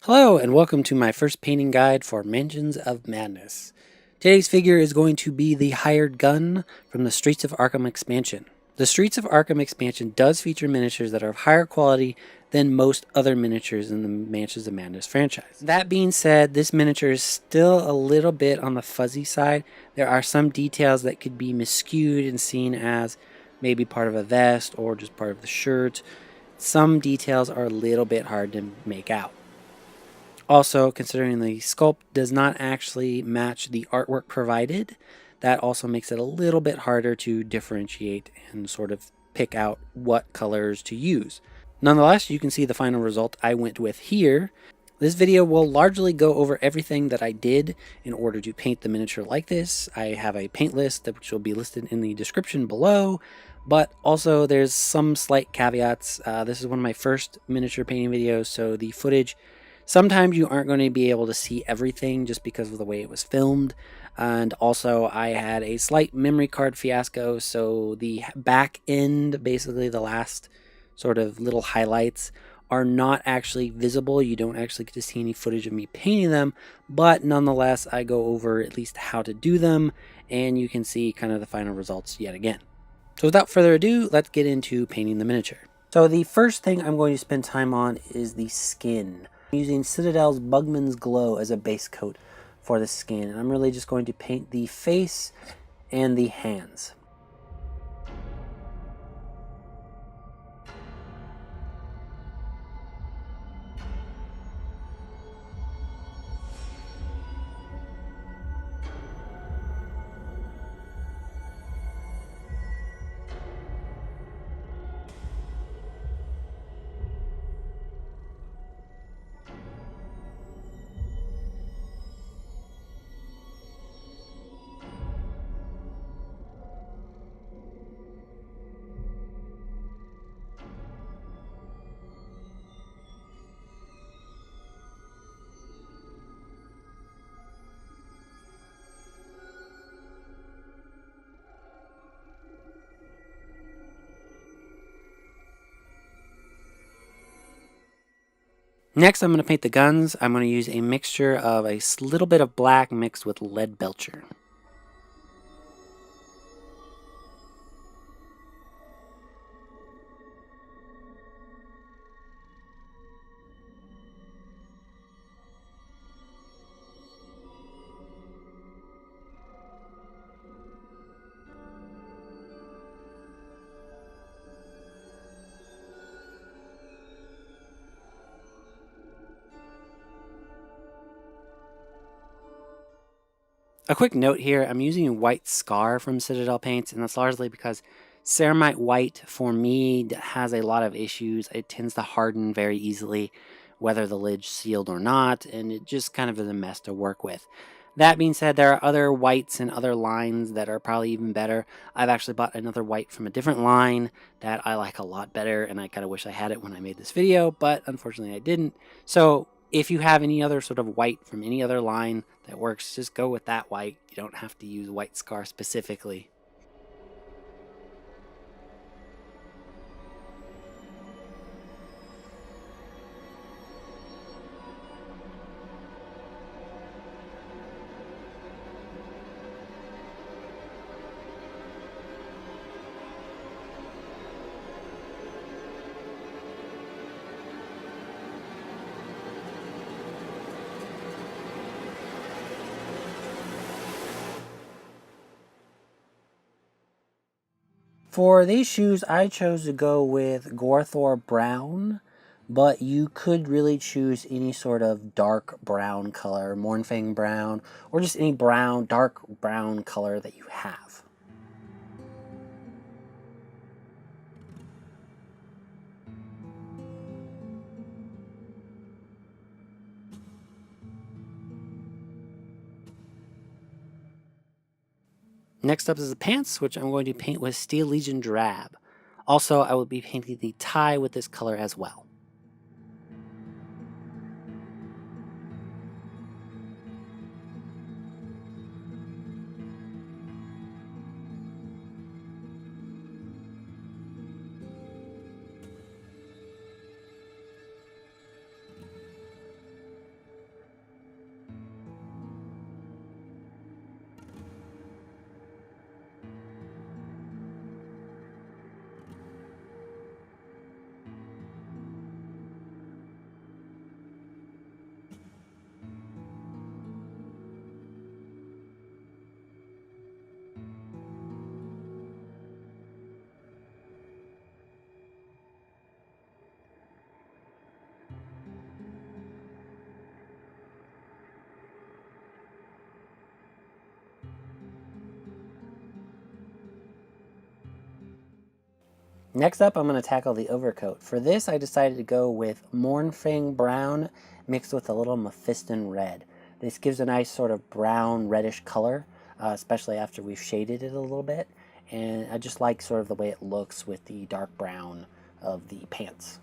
Hello and welcome to my first painting guide for Mansions of Madness. Today's figure is going to be the hired gun from the Streets of Arkham expansion. The Streets of Arkham expansion does feature miniatures that are of higher quality than most other miniatures in the Mansions of Madness franchise. That being said, this miniature is still a little bit on the fuzzy side. There are some details that could be miscued and seen as maybe part of a vest or just part of the shirt. Some details are a little bit hard to make out. Also, considering the sculpt does not actually match the artwork provided, that also makes it a little bit harder to differentiate and sort of pick out what colors to use. Nonetheless, you can see the final result I went with here. This video will largely go over everything that I did in order to paint the miniature like this. I have a paint list which will be listed in the description below, but also there's some slight caveats. This is one of my first miniature painting videos, so the footage sometimes you aren't going to be able to see everything just because of the way it was filmed. And also I had a slight memory card fiasco, so the back end, basically the last sort of little highlights, are not actually visible. You don't actually get to see any footage of me painting them, but nonetheless I go over at least how to do them, and you can see kind of the final results yet again. So without further ado, let's get into painting the miniature. So the first thing I'm going to spend time on is the skin. I'm using Citadel's Bugman's Glow as a base coat for the skin, and I'm really just going to paint the face and the hands. Next, I'm going to paint the guns. I'm going to use a mixture of a little bit of black mixed with LeadBelcher. A quick note here, I'm using White Scar from Citadel Paints, and that's largely because Ceramite White, for me, has a lot of issues. It tends to harden very easily, whether the lid's sealed or not, and it just kind of is a mess to work with. That being said, there are other whites and other lines that are probably even better. I've actually bought another white from a different line that I like a lot better, and I kind of wish I had it when I made this video, but unfortunately I didn't. So if you have any other sort of white from any other line that works, just go with that white. You don't have to use White Scar specifically. For these shoes, I chose to go with Gorthor Brown, but you could really choose any sort of dark brown color, Mournfang Brown, or just any brown, dark brown color that you have. Next up is the pants, which I'm going to paint with Steel Legion Drab. Also, I will be painting the tie with this color as well. Next up, I'm going to tackle the overcoat. For this, I decided to go with Mournfang Brown mixed with a little Mephiston Red. This gives a nice sort of brown reddish color, especially after we've shaded it a little bit. And I just like sort of the way it looks with the dark brown of the pants.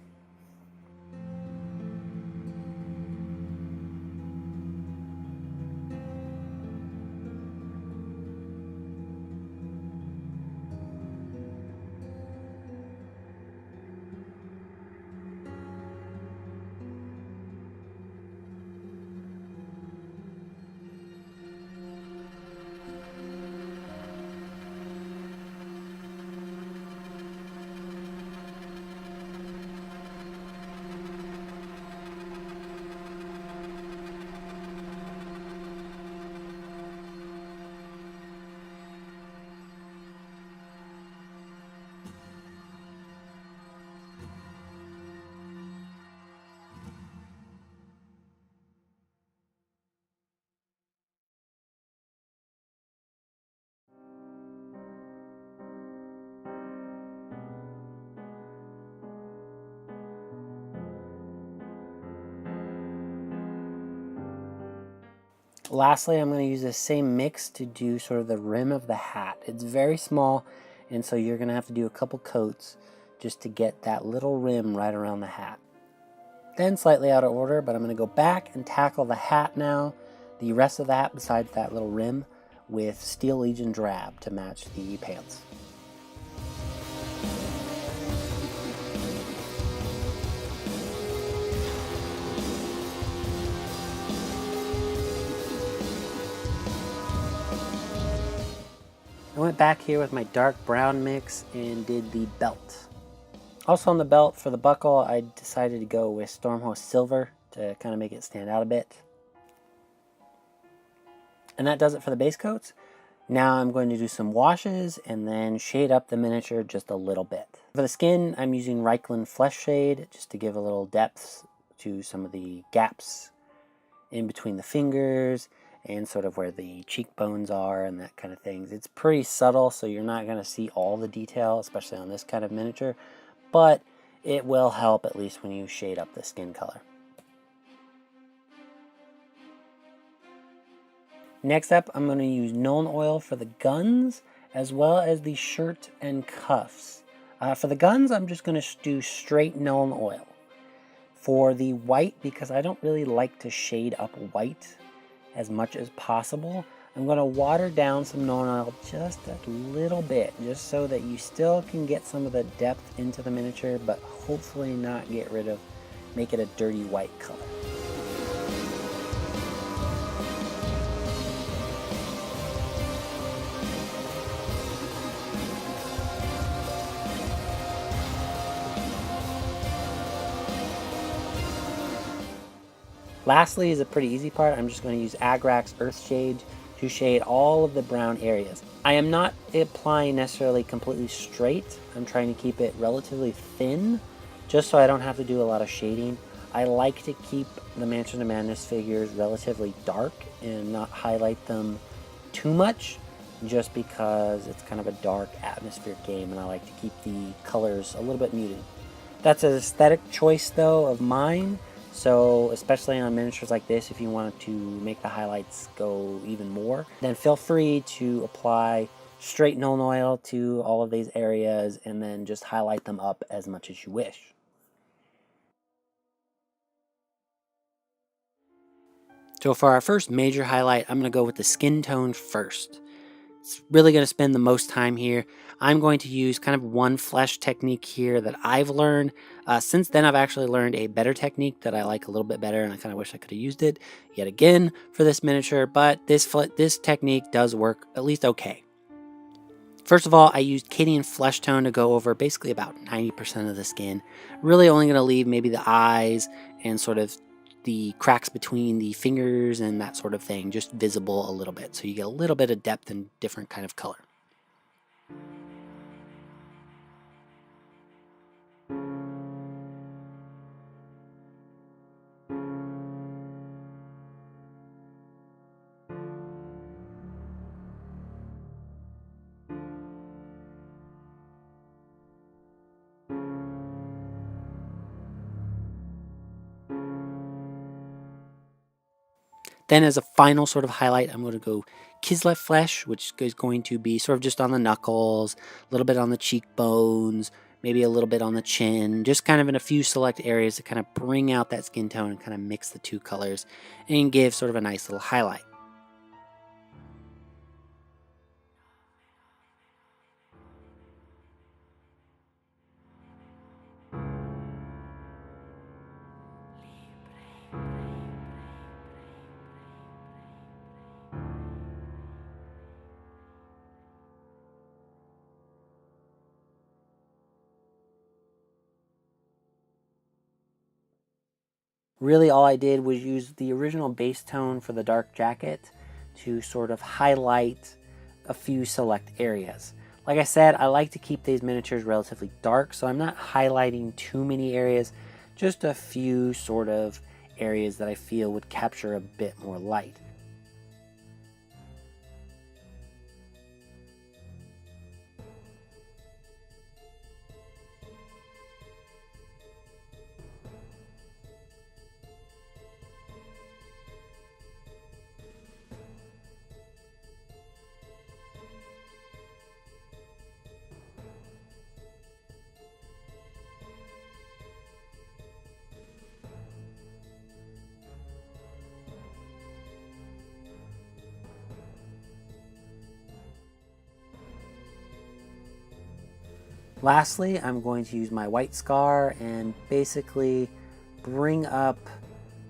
Lastly, I'm going to use the same mix to do sort of the rim of the hat. It's very small, and so you're going to have to do a couple coats just to get that little rim right around the hat. Then, slightly out of order, but I'm going to go back and tackle the hat now, the rest of the hat besides that little rim, with Steel Legion Drab to match the pants. I went back here with my dark brown mix and did the belt. Also on the belt for the buckle, I decided to go with Stormhost Silver to kind of make it stand out a bit. And that does it for the base coats. Now I'm going to do some washes and then shade up the miniature just a little bit. For the skin, I'm using Cadian Fleshtone just to give a little depth to some of the gaps in between the fingers and sort of where the cheekbones are and that kind of things. It's pretty subtle, so you're not going to see all the detail, especially on this kind of miniature, but it will help at least when you shade up the skin color. Next up, I'm going to use Nuln Oil for the guns as well as the shirt and cuffs. For the guns, I'm just going to do straight Nuln Oil. For the white, because I don't really like to shade up white as much as possible, I'm going to water down some Nuln Oil just a little bit, just so that you still can get some of the depth into the miniature, but hopefully not make it a dirty white color. Lastly is a pretty easy part. I'm just going to use Agrax Earthshade to shade all of the brown areas. I am not applying necessarily completely straight. I'm trying to keep it relatively thin, just so I don't have to do a lot of shading. I like to keep the Mansion of Madness figures relatively dark and not highlight them too much, just because it's kind of a dark atmospheric game and I like to keep the colors a little bit muted. That's an aesthetic choice though of mine. So especially on miniatures like this, if you want to make the highlights go even more, then feel free to apply straight Nuln Oil to all of these areas and then just highlight them up as much as you wish. So for our first major highlight, I'm going to go with the skin tone first. It's really going to spend the most time here. I'm going to use kind of one flesh technique here that I've learned. Since then, I've actually learned a better technique that I like a little bit better, and I kind of wish I could have used it yet again for this miniature, but this technique does work at least okay. First of all, I used Cadian Fleshtone to go over basically about 90% of the skin. Really only going to leave maybe the eyes and sort of the cracks between the fingers and that sort of thing just visible a little bit, so you get a little bit of depth and different kind of color. Then as a final sort of highlight, I'm going to go Kislev Flesh, which is going to be sort of just on the knuckles, a little bit on the cheekbones, maybe a little bit on the chin, just kind of in a few select areas to kind of bring out that skin tone and kind of mix the two colors and give sort of a nice little highlight. Really all I did was use the original base tone for the dark jacket to sort of highlight a few select areas. Like I said, I like to keep these miniatures relatively dark, so I'm not highlighting too many areas, just a few sort of areas that I feel would capture a bit more light. Lastly, I'm going to use my white scar and basically bring up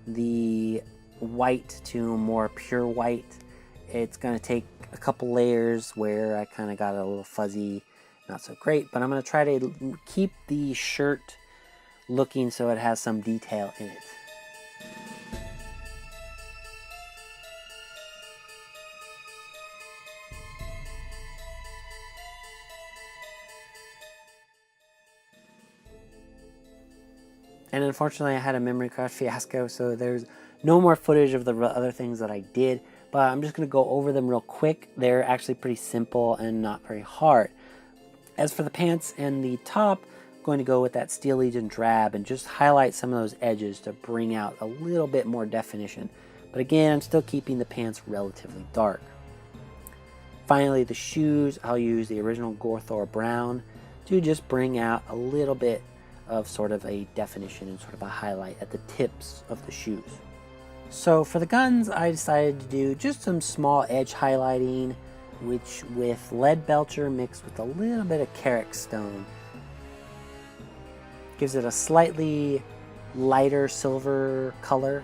the white to more pure white. It's going to take a couple layers where I kind of got a little fuzzy, not so great, but I'm going to try to keep the shirt looking so it has some detail in it. And unfortunately I had a memory card fiasco, so there's no more footage of the other things that I did, but I'm just going to go over them real quick. They're actually pretty simple and not very hard. As for the pants and the top, I'm going to go with that Steel Legion Drab and just highlight some of those edges to bring out a little bit more definition. But again, I'm still keeping the pants relatively dark. Finally, the shoes, I'll use the original Gorthor Brown to just bring out a little bit of sort of a definition and sort of a highlight at the tips of the shoes. So for the guns, I decided to do just some small edge highlighting, which with LeadBelcher mixed with a little bit of Agrax Stone gives it a slightly lighter silver color,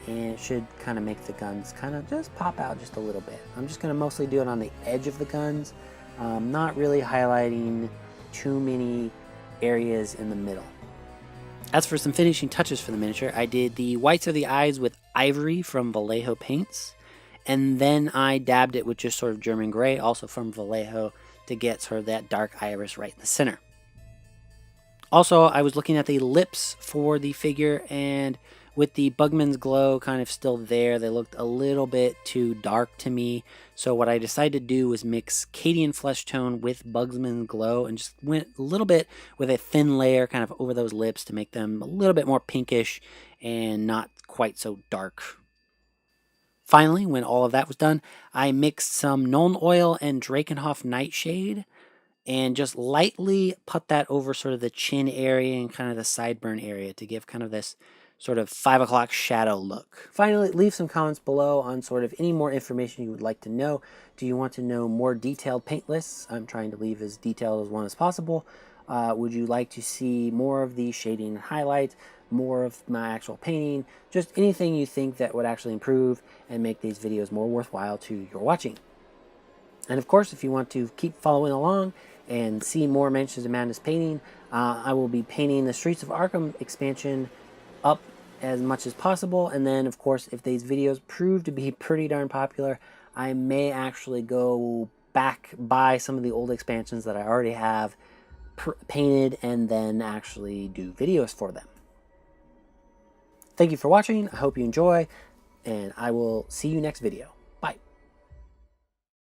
and it should kind of make the guns kind of just pop out just a little bit. I'm just going to mostly do it on the edge of the guns, not really highlighting too many areas in the middle. As for some finishing touches for the miniature, I did the whites of the eyes with ivory from Vallejo paints, and then I dabbed it with just sort of German gray, also from Vallejo, to get sort of that dark iris right in the center. Also, I was looking at the lips for the figure, and with the Bugman's glow kind of still there, they looked a little bit too dark to me. So what I decided to do was mix Cadian Fleshtone with Bugman's glow and just went a little bit with a thin layer kind of over those lips to make them a little bit more pinkish and not quite so dark. Finally, when all of that was done, I mixed some Nuln Oil and Drakenhof Nightshade and just lightly put that over sort of the chin area and kind of the sideburn area to give kind of this sort of 5 o'clock shadow look. Finally, leave some comments below on sort of any more information you would like to know. Do you want to know more detailed paint lists? I'm trying to leave as detailed as one as possible. Would you like to see more of the shading and highlight, more of my actual painting, just anything you think that would actually improve and make these videos more worthwhile to your watching. And of course, if you want to keep following along and see more Mansions of Madness painting, I will be painting the Streets of Arkham expansion up as much as possible, and then of course if these videos prove to be pretty darn popular, I may actually go back buy some of the old expansions that I already have painted and then actually do videos for them. Thank you for watching. I hope you enjoy, and I will see you next video.